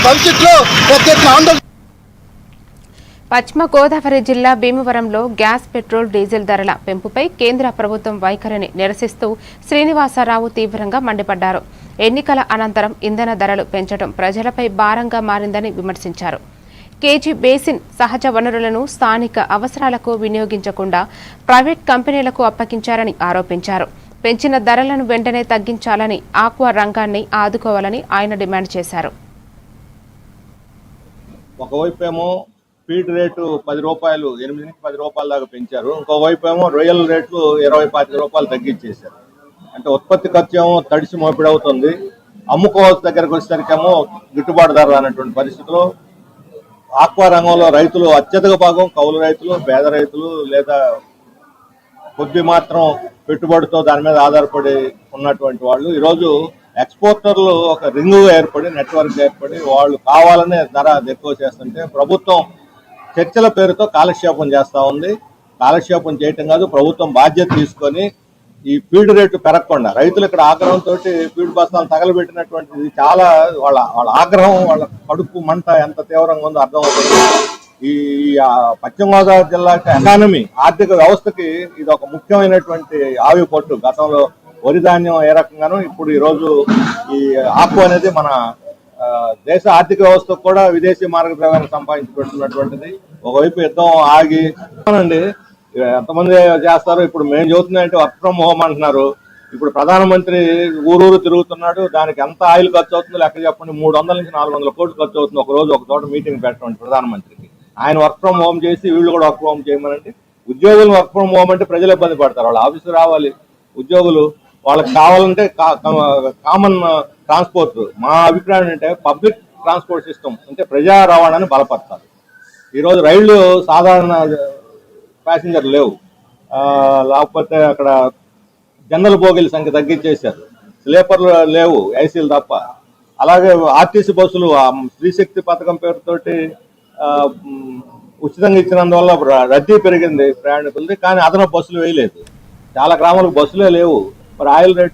భవిష్యత్తులో పెద్ద ఎత్తున ఆందోళన. పశ్చిమ గోదావరి జిల్లా భీమవరంలో గ్యాస్, పెట్రోల్, డీజిల్ ధరల పెంపుపై కేంద్ర ప్రభుత్వం వైఖరిని నిరసిస్తూ శ్రీనివాసరావు తీవ్రంగా మండిపడ్డారు. ఎన్నికల అనంతరం ఇంధన ధరలు పెంచడం ప్రజలపై భారంగా మారిందని విమర్శించారు. కేజీ బేసిన్ సహజ వనరులను స్థానిక అవసరాలకు వినియోగించకుండా ప్రైవేట్ కంపెనీలకు అప్పగించారని ఆరోపించారు. పెంచిన ధరలను వెంటనే తగ్గించాలని, ఆక్వా రంగాన్ని ఆదుకోవాలని ఆయన డిమాండ్ చేశారు. ఒకవైపేమో ఫీడ్ రేటు 10 రూపాయలు, 8 నుంచి 10 రూపాయల దాకా పెంచారు. ఇంకోవైపు ఏమో రొయ్యల రేట్లు 20-25 రూపాయలు తగ్గించేశారు. అంటే ఉత్పత్తి ఖర్చు ఏమో తడిసి మోపిడవుతుంది, అమ్ముకోవాల్సిన దగ్గరకు వచ్చేసరికేమో గిట్టుబాటు ధర అనేటువంటి పరిస్థితిలో ఆక్వా రంగంలో రైతులు అత్యధిక భాగం కౌలు రైతులు, పేద రైతులు లేదా కొద్ది మాత్రం పెట్టుబడితో దాని మీద ఆధారపడి ఉన్నటువంటి వాళ్ళు ఈరోజు ఎక్స్పోర్టర్లు ఒక రింగ్ ఏర్పడి, నెట్వర్క్ ఏర్పడి వాళ్ళు కావాలనే ధర ఎక్కువ చేస్తుంటే ప్రభుత్వం చర్చల పేరుతో కాలక్షేపం చేస్తూ ఉంది. కాలక్షేపం చేయటం కాదు, ప్రభుత్వం బాధ్యత తీసుకొని ఈ ఫీడ్ రేటు పెరగకుండా రైతులు ఇక్కడ ఆగ్రహంతో ఫీడ్ బస్తాలు తగలబెట్టినటువంటిది చాలా వాళ్ళ ఆగ్రహం, వాళ్ళ కడుపు మంట ఎంత తీవ్రంగా ఉందో అర్థమవుతుంది. ఈ పశ్చిమ గోదావరి జిల్లా ఎకానమీ, ఆర్థిక వ్యవస్థకి ఇది ఒక ముఖ్యమైనటువంటి ఆవిపట్టు. గతంలో వరి ధాన్యం ఏ రకంగానూ ఇప్పుడు ఈరోజు ఈ ఆక్వా అనేది మన దేశ ఆర్థిక వ్యవస్థకు కూడా విదేశీ మార్గద్రవ్యాన్ని సంపాదించి పెడుతున్నటువంటిది. ఒకవైపు యుద్ధం ఆగి అండి ఎంతమంది చేస్తారు. ఇప్పుడు మేము చదువుతున్నాయంటే వర్క్ ఫ్రమ్ హోమ్ అంటున్నారు. ఇప్పుడు ప్రధానమంత్రి ఊరూరు తిరుగుతున్నాడు, దానికి ఎంత ఆయిల్ ఖర్చు అవుతుందో లెక్క చెప్పండి. 300 నుంచి 400 కోట్లు ఖర్చు అవుతుంది ఒక రోజు ఒక చోట మీటింగ్ పెట్టడం ప్రధానమంత్రికి. ఆయన వర్క్ ఫ్రమ్ హోమ్ చేసి వీళ్ళు కూడా వర్క్ ఫ్రమ్ హోమ్ చేయమనండి. ఉద్యోగులు వర్క్ ఫ్రమ్ హోమ్ అంటే ప్రజలు ఇబ్బంది పడతారు. వాళ్ళ ఆఫీసు రావాలి, ఉద్యోగులు వాళ్ళకి కావాలంటే కామన్ ట్రాన్స్పోర్ట్. మా అభిప్రాయం ఏంటంటే పబ్లిక్ ట్రాన్స్పోర్ట్ సిస్టమ్ అంటే ప్రజా రవాణాని బలపడతారు. ఈరోజు రైళ్లు సాధారణ ప్యాసింజర్ లేవు, లేకపోతే అక్కడ జనరల్ బోగీల సంఖ్య తగ్గించేశారు, స్లీపర్లు లేవు, ఏసీలు తప్ప. అలాగే ఆర్టీసీ బస్సులు స్త్రీశక్తి పథకం పేరుతోటి ఉచితంగా ఇచ్చినందువల్ల రద్దీ పెరిగింది ప్రయాణికులది, కానీ అదనపు బస్సులు వేయలేదు. చాలా గ్రామాలకు బస్సులే లేవు. మరి ఆయిల్ రేట్